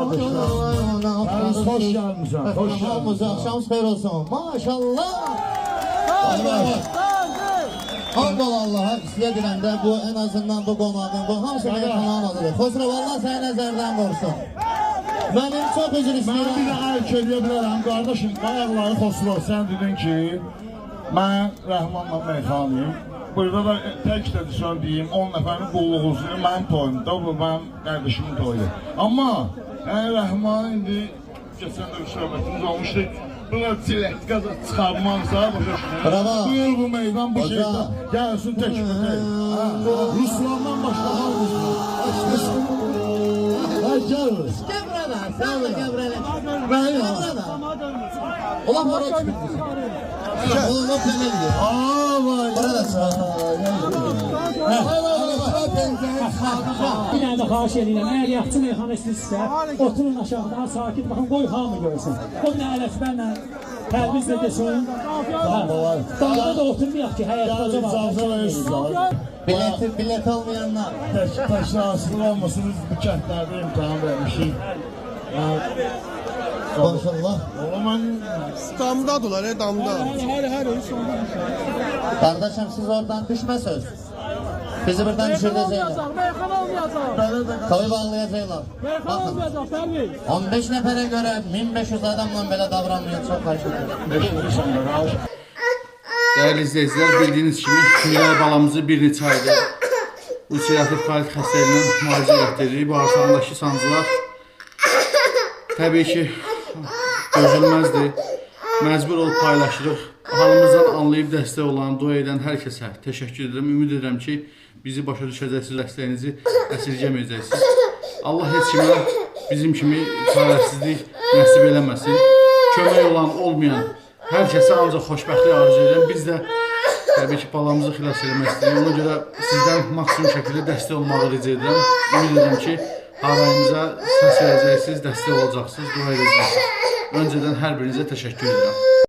Hoş gelmişsin. Hoş gelmişsin. Akşamınız xeyir olsun. Maşallah. Allah Allah'a size diləndə bu en azından bu qonağın, bu hamısı meyxananın adıdır. Xosrov Allah səni nəzərdən qorusun. Mənim çox üzr Mən istəyirəm. bir də ayıq eləyə bilərəm, qardaşım, ayaqları Xosrov, sən dedin ki, mən Rəhmanla meyxanıyım. Burada da tək də sən deyim, 10 nəfərin qulluğusudur, mənim toyumda, bu mənim qardaşımın toyu. Amma, Rəhman indi, keçən də bir söhbətimiz olmuşdu, buna çilək qaza çıxarmazsa, başa Bravo. buyur bu meydan, bu şeydən, gəlsin tək-tək. Ruslandan başlamaq bizim. Hay gəliriz. Gel burada, sen de gel buraya. Gel burada. Ulan para çıkıyor. Oğlum o pene gidiyor. Vay. Burada sıra. Bir dənə də xahiş edirəm, əgər yaxçı meyxana istəyirsə, oturun aşağıdan sakit baxın, qoy hamı görsün. O bir ələkbərlə tərbiz də desin. Damda da oturmayaq ki, həyatda var. Bilet olmayanlar. Təşkilatçılar olmasın, biz bu kəndlərdə imtihan vermişik. Konuşalım. Oğlum mən Damdadılar, damda. Kardeşim siz oradan düşme söz. Bizi buradan düşürecekler. Meyxana olmayacaq. Kavı bağlayacaklar. Meyxana Bakın. olmayacaq, Pərviz. 15 nəfərə görə 1500 adamla belə davranmıyor, çox xahiş edirəm. Değerli izleyiciler, bildiğiniz gibi Tüngər balamızı bir neçə aydır ulserativ kolit xəstəliyindən müalicə etdiririk. Bağırsağındakı sancılar təbii ki dözülməzdir. Məcbur olub paylaşırıq. Halımızdan anlayıb dəstək olan, dua edən hər kəsə təşəkkür edirəm. Ümid edirəm ki, bizi başa düşəcəksiniz, dəstəyinizi əsirgəməyəcəksiniz. Allah heç kimə bizim kimi çarəsizlik nəsib eləməsin. Kömək olan, olmayan hər kəsə ancaq xoşbəxtlik arzu edirəm. Biz də təbii ki, balamızı xilas eləmək istəyirik. Ona görə sizdən maksimum şəkildə dəstək olmağı rica edirəm. Ümid edirəm ki, harayımıza səs verəcəksiniz, dəstək olacaqsınız, dua edəcəksiniz. Öncədən hər birinizə təşəkkür edirəm.